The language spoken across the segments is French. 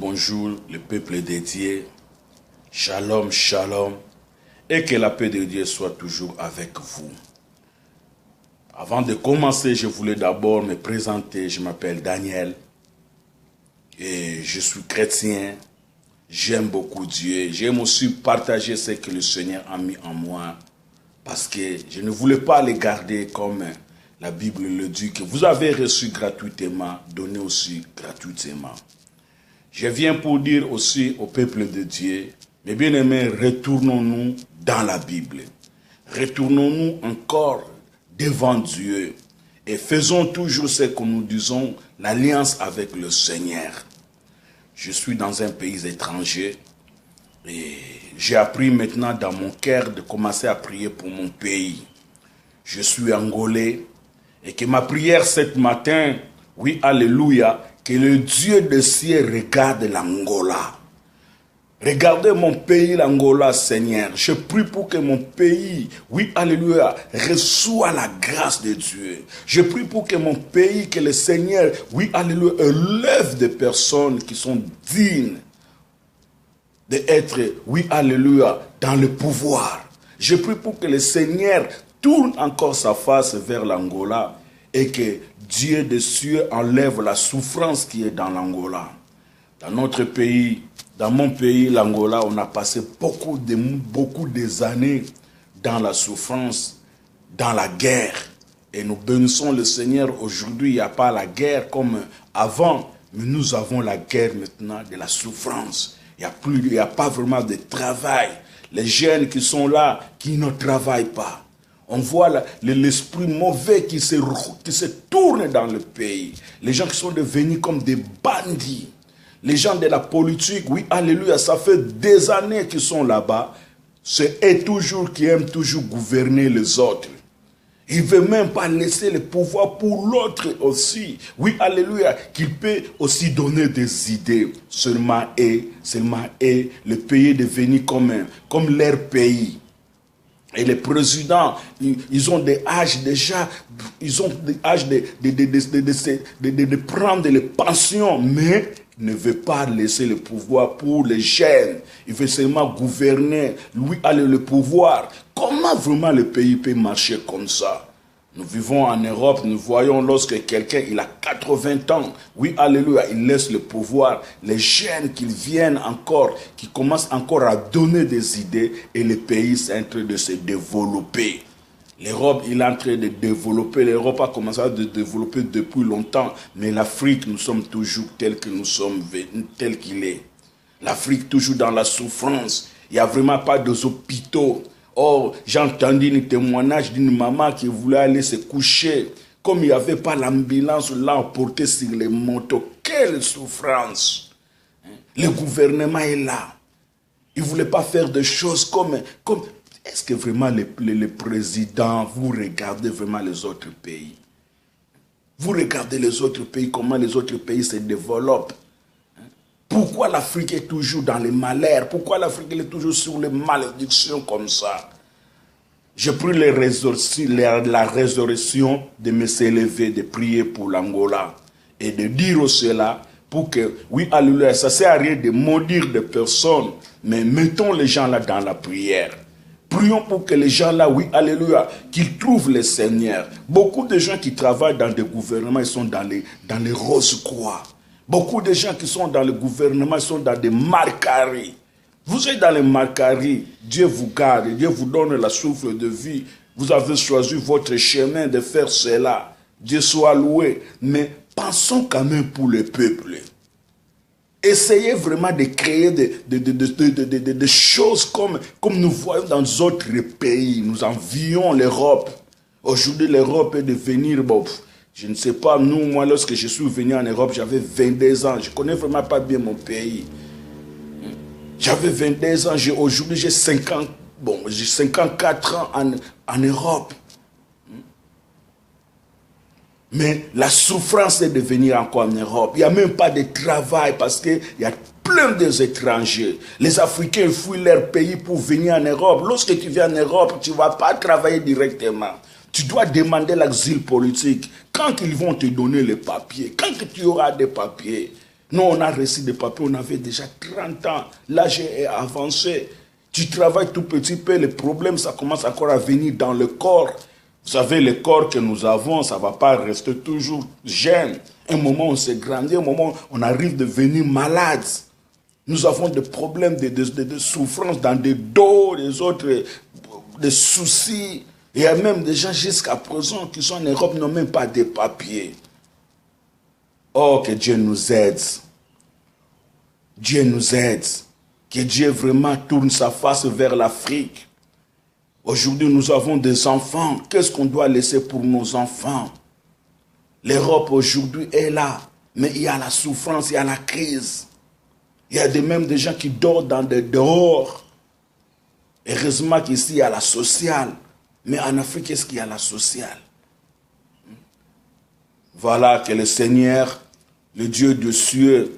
Bonjour le peuple dédié, shalom, shalom, et que la paix de Dieu soit toujours avec vous. Avant de commencer, je voulais d'abord me présenter. Je m'appelle Daniel et je suis chrétien. J'aime beaucoup Dieu. J'aime aussi partager ce que le Seigneur a mis en moi parce que je ne voulais pas les garder comme la Bible le dit, que vous avez reçu gratuitement, donné aussi gratuitement. Je viens pour dire aussi au peuple de Dieu, mes bien-aimés, retournons-nous dans la Bible. Retournons-nous encore devant Dieu et faisons toujours ce que nous disons, l'alliance avec le Seigneur. Je suis dans un pays étranger et j'ai appris maintenant dans mon cœur de commencer à prier pour mon pays. Je suis angolais et que ma prière cet matin, oui, alléluia, que le Dieu des cieux regarde l'Angola. Regardez mon pays, l'Angola, Seigneur. Je prie pour que mon pays, oui, alléluia, reçoive la grâce de Dieu. Je prie pour que mon pays, que le Seigneur, oui, alléluia, élève des personnes qui sont dignes d'être, oui, alléluia, dans le pouvoir. Je prie pour que le Seigneur tourne encore sa face vers l'Angola et que Dieu des cieux enlève la souffrance qui est dans l'Angola. Dans notre pays, dans mon pays, l'Angola, on a passé beaucoup des années dans la souffrance, dans la guerre. Et nous bénissons le Seigneur. Aujourd'hui, il n'y a pas la guerre comme avant, mais nous avons la guerre maintenant de la souffrance. Il n'y a pas vraiment de travail. Les jeunes qui sont là, qui ne travaillent pas. On voit l'esprit mauvais qui se tourne dans le pays. Les gens qui sont devenus comme des bandits. Les gens de la politique, oui, alléluia, ça fait des années qu'ils sont là-bas. C'est eux toujours qui aiment toujours gouverner les autres. Il ne veut même pas laisser le pouvoir pour l'autre aussi. Oui, alléluia, qu'il peut aussi donner des idées. Seulement eux, le pays est devenu comme leur pays. Et les présidents, ils ont des âges déjà, ils ont des âges de prendre les pensions, mais ne veut pas laisser le pouvoir pour les jeunes. Il veut seulement gouverner, lui aller le pouvoir. Comment vraiment le pays peut marcher comme ça? Nous vivons en Europe, nous voyons lorsque quelqu'un il a 80 ans, oui, alléluia, il laisse le pouvoir. Les jeunes qui viennent encore, qui commencent encore à donner des idées et le pays est en train de se développer. L'Europe, il est en train de développer. L'Europe a commencé à se développer depuis longtemps. Mais l'Afrique, nous sommes toujours tels que nous sommes, tel qu'il est. L'Afrique, toujours dans la souffrance. Il n'y a vraiment pas d'hôpitaux. Or, j'ai entendu un témoignage d'une maman qui voulait aller se coucher. Comme il n'y avait pas l'ambulance là emportée sur les motos. Quelle souffrance! Le gouvernement est là. Il ne voulait pas faire des choses comme est-ce que vraiment les présidents, vous regardez vraiment les autres pays? Vous regardez les autres pays, comment les autres pays se développent? Pourquoi l'Afrique est toujours dans les malheurs? Pourquoi l'Afrique est toujours sur les malédictions comme ça? Je prie la résurrection de me s'élever, de prier pour l'Angola et de dire cela pour que, oui, alléluia, ça ne sert à rien de maudire des personnes, mais mettons les gens là dans la prière. Prions pour que les gens là, oui, alléluia, qu'ils trouvent le Seigneur. Beaucoup de gens qui travaillent dans des gouvernements, ils sont dans les Rose-Croix. Beaucoup de gens qui sont dans le gouvernement, ils sont dans des marcaries. Vous êtes dans les marcaries, Dieu vous garde, Dieu vous donne la souffle de vie. Vous avez choisi votre chemin de faire cela. Dieu soit loué. Mais pensons quand même pour le peuple. Essayez vraiment de créer des choses comme nous voyons dans d'autres pays. Nous envions l'Europe. Aujourd'hui, l'Europe est devenir... Bon, je ne sais pas, moi, lorsque je suis venu en Europe, j'avais 22 ans. Je ne connais vraiment pas bien mon pays. J'avais 22 ans. Aujourd'hui, j'ai 54 ans en Europe. Mais la souffrance est de venir encore en Europe. Il n'y a même pas de travail parce qu'il y a plein d'étrangers. Les Africains fuient leur pays pour venir en Europe. Lorsque tu viens en Europe, tu ne vas pas travailler directement. Tu dois demander l'asile politique. Quand ils vont te donner les papiers, quand tu auras des papiers, Nous, on a reçu des papiers, on avait déjà 30 ans. L'âge est avancé. Tu travailles tout petit peu, les problèmes, ça commence encore à venir dans le corps. Vous savez, le corps que nous avons, ça ne va pas rester toujours jeune. Un moment, on s'est grandi, un moment, on arrive à devenir malade. Nous avons des problèmes, des souffrances dans des dos, des autres, des soucis. Il y a même des gens jusqu'à présent qui sont en Europe, n'ont même pas de papiers. Oh, que Dieu nous aide. Dieu nous aide. Que Dieu vraiment tourne sa face vers l'Afrique. Aujourd'hui, nous avons des enfants. Qu'est-ce qu'on doit laisser pour nos enfants? L'Europe aujourd'hui est là. Mais il y a la souffrance, il y a la crise. Il y a même des gens qui dorment dans des dehors. Heureusement qu'ici, il y a la sociale. Mais en Afrique, qu'est-ce qu'il y a la sociale? Voilà que le Seigneur, le Dieu de cieux,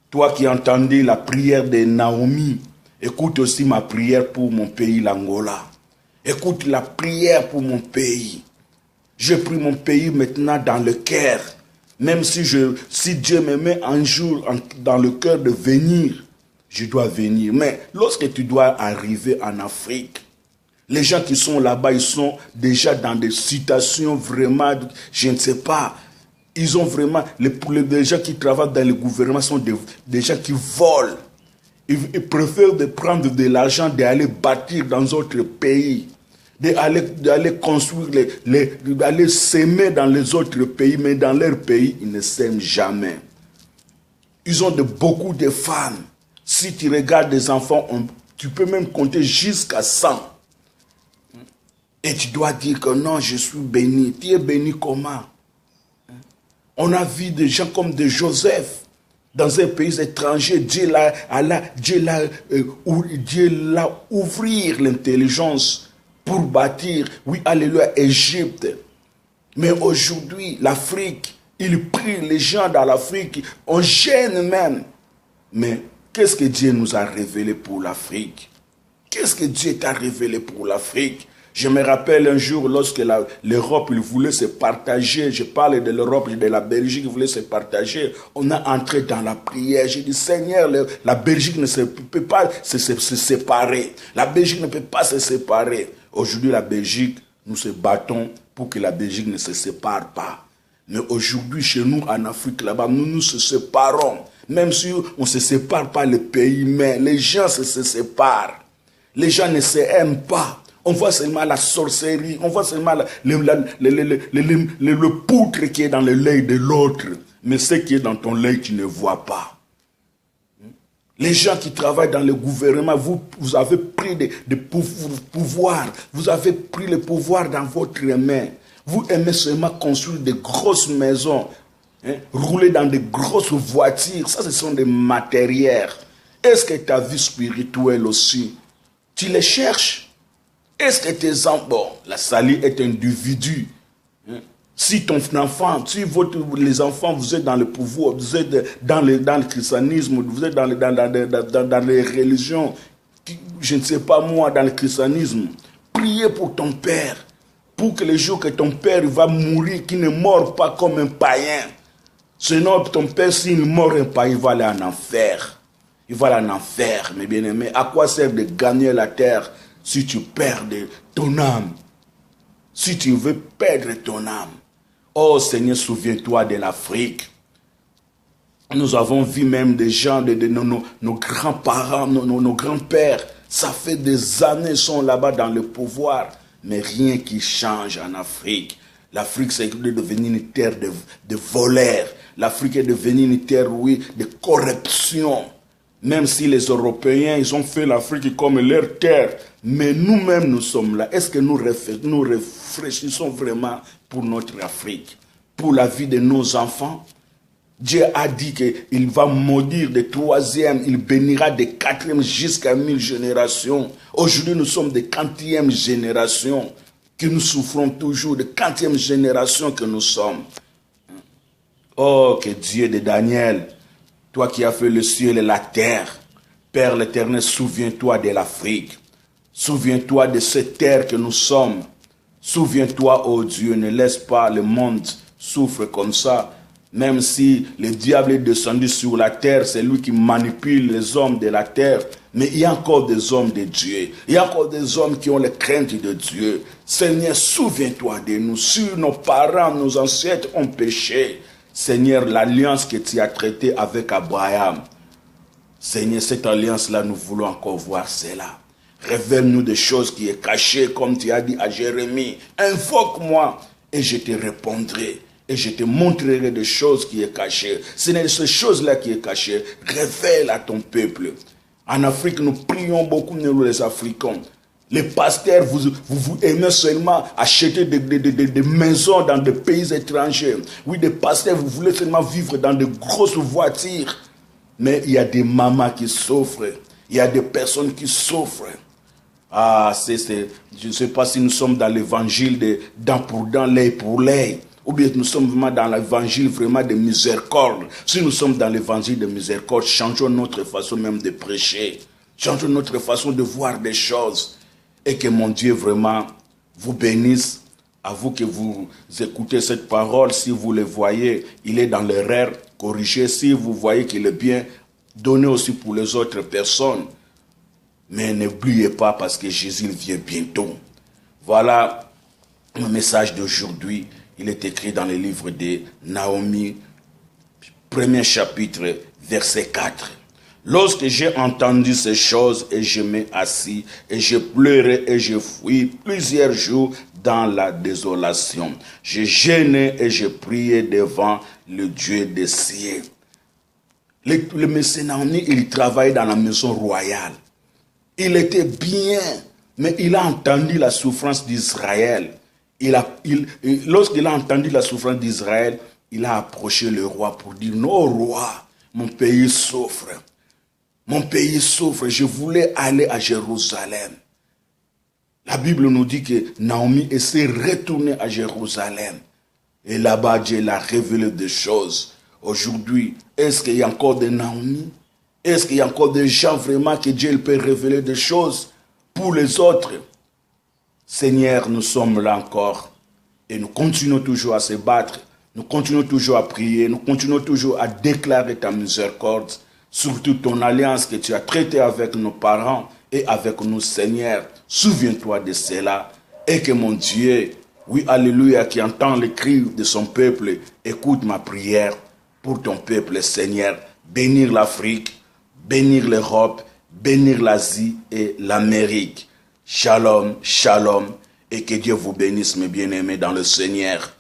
toi qui entendais la prière de Naomi, écoute aussi ma prière pour mon pays, l'Angola. Écoute la prière pour mon pays. Je prie mon pays maintenant dans le cœur. Même si Dieu me met un jour dans le cœur de venir, je dois venir. Mais lorsque tu dois arriver en Afrique, les gens qui sont là-bas, ils sont déjà dans des situations vraiment, je ne sais pas, ils ont vraiment, les gens qui travaillent dans le gouvernement sont des gens qui volent. Ils préfèrent de prendre de l'argent, d'aller bâtir dans d'autres pays, d'aller construire, d'aller s'aimer dans les autres pays, mais dans leur pays, ils ne s'aiment jamais. Ils ont beaucoup de femmes. Si tu regardes des enfants, tu peux même compter jusqu'à 100. Et tu dois dire que non, je suis béni. Tu es béni comment? On a vu des gens comme de Joseph dans un pays étranger. Dieu l'a ouvrir l'intelligence pour bâtir, oui, alléluia, Égypte. Mais aujourd'hui, l'Afrique, il prie les gens dans l'Afrique, on gêne même. Mais qu'est-ce que Dieu nous a révélé pour l'Afrique? Qu'est-ce que Dieu t'a révélé pour l'Afrique? Je me rappelle un jour lorsque l'Europe voulait se partager, je parle de l'Europe et de la Belgique voulait se partager, on a entré dans la prière. J'ai dit, Seigneur, la Belgique ne peut pas se séparer. La Belgique ne peut pas se séparer. Aujourd'hui, la Belgique, nous se battons pour que la Belgique ne se sépare pas. Mais aujourd'hui, chez nous, en Afrique, là-bas, nous se séparons. Même si on ne se sépare pas le pays, mais les gens se séparent. Les gens ne s'aiment pas. On voit seulement la sorcellerie, on voit seulement le poutre qui est dans le lait de l'autre. Mais ce qui est dans ton lait, tu ne vois pas. Les gens qui travaillent dans le gouvernement, vous avez pris des pouvoirs. Vous avez pris le pouvoir dans votre main. Vous aimez seulement construire des grosses maisons, rouler dans des grosses voitures. Ça, ce sont des matériels. Est-ce que ta vie spirituelle aussi, tu les cherches? Est-ce que tes enfants, la salie est un individu? Si ton enfant, si les enfants, vous êtes dans le pouvoir, vous êtes dans le christianisme, vous êtes dans les religions, je ne sais pas moi, dans le christianisme, priez pour ton père, pour que le jour que ton père va mourir, qu'il ne meure pas comme un païen. Sinon, ton père, s'il meurt un païen, il va aller en enfer. Il va aller en enfer, mes bien-aimés. À quoi sert de gagner la terre si tu perds ton âme? Si tu veux perdre ton âme. Oh Seigneur, souviens-toi de l'Afrique. Nous avons vu même des gens, nos grands-parents, nos grands-pères. Ça fait des années qu'ils sont là-bas dans le pouvoir. Mais rien qui change en Afrique. L'Afrique, c'est devenue une terre de voleurs. L'Afrique est devenue une terre, oui, de corruption. Même si les Européens, ils ont fait l'Afrique comme leur terre. Mais nous-mêmes, nous sommes là. Est-ce que nous réfléchissons vraiment pour notre Afrique, pour la vie de nos enfants? Dieu a dit qu'il va maudire des troisièmes, il bénira des quatrièmes jusqu'à 1000 générations. Aujourd'hui, nous sommes des 40e générations que nous souffrons toujours, de 40e génération que nous sommes. Oh, que Dieu de Daniel, toi qui as fait le ciel et la terre, Père l'Éternel, souviens-toi de l'Afrique. Souviens-toi de cette terre que nous sommes. Souviens-toi, oh Dieu, ne laisse pas le monde souffrir comme ça. Même si le diable est descendu sur la terre, c'est lui qui manipule les hommes de la terre. Mais il y a encore des hommes de Dieu. Il y a encore des hommes qui ont les craintes de Dieu. Seigneur, souviens-toi de nous. Si nos parents, nos ancêtres ont péché, Seigneur, l'alliance que tu as traitée avec Abraham, Seigneur, cette alliance-là, nous voulons encore voir cela. Révèle-nous des choses qui sont cachées, comme tu as dit à Jérémie. Invoque-moi et je te répondrai. Et je te montrerai des choses qui sont cachées. Ce n'est ces choses-là qui sont cachées. Révèle à ton peuple. En Afrique, nous prions beaucoup, nous les Africains. Les pasteurs, vous aimez seulement acheter des maisons dans des pays étrangers. Oui, des pasteurs, vous voulez seulement vivre dans de grosses voitures. Mais il y a des mamans qui souffrent. Il y a des personnes qui souffrent. Ah, je ne sais pas si nous sommes dans l'évangile de dent pour dent, l'œil pour l'œil. Ou bien nous sommes vraiment dans l'évangile vraiment de miséricorde. Si nous sommes dans l'évangile de miséricorde, changeons notre façon même de prêcher. Changeons notre façon de voir des choses. Et que mon Dieu vraiment vous bénisse. À vous que vous écoutez cette parole, si vous le voyez, il est dans l'erreur, corrigez. Si vous voyez qu'il est bien, donnez aussi pour les autres personnes. Mais n'oubliez pas parce que Jésus vient bientôt. Voilà le message d'aujourd'hui. Il est écrit dans le livre de Naomi, premier chapitre, verset 4. Lorsque j'ai entendu ces choses et je m'ai assis et je pleurais et je fouillais plusieurs jours dans la désolation. Je jeûnais et je priais devant le Dieu des cieux. Le monsieur Naomi, il travaillait dans la maison royale. Il était bien, mais il a entendu la souffrance d'Israël. Lorsqu'il a entendu la souffrance d'Israël, il a approché le roi pour dire, non, roi, mon pays souffre. Mon pays souffre, je voulais aller à Jérusalem. La Bible nous dit que Naomi s'est retournée à Jérusalem. Et là-bas, Dieu l'a révélé des choses. Aujourd'hui, est-ce qu'il y a encore des Naomi? Est-ce qu'il y a encore des gens vraiment que Dieu peut révéler des choses pour les autres? Seigneur, nous sommes là encore. Et nous continuons toujours à se battre. Nous continuons toujours à prier. Nous continuons toujours à déclarer ta miséricorde. Surtout ton alliance que tu as traitée avec nos parents et avec nous, Seigneur. Souviens-toi de cela. Et que mon Dieu, oui, alléluia, qui entend les cris de son peuple, écoute ma prière pour ton peuple, Seigneur. Bénir l'Afrique, bénir l'Europe, bénir l'Asie et l'Amérique. Shalom, shalom. Et que Dieu vous bénisse, mes bien-aimés, dans le Seigneur.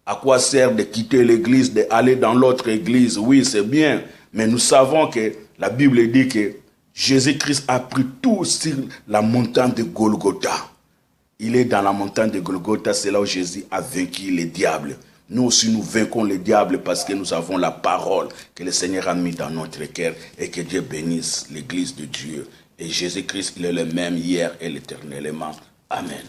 À quoi sert de quitter l'église, d'aller dans l'autre église? Oui, c'est bien. Mais nous savons que la Bible dit que Jésus-Christ a pris tout sur la montagne de Golgotha. Il est dans la montagne de Golgotha, c'est là où Jésus a vaincu les diables. Nous aussi, nous vaincons les diables parce que nous avons la parole que le Seigneur a mis dans notre cœur et que Dieu bénisse l'église de Dieu. Et Jésus-Christ, il est le même hier et l'éternellement. Amen.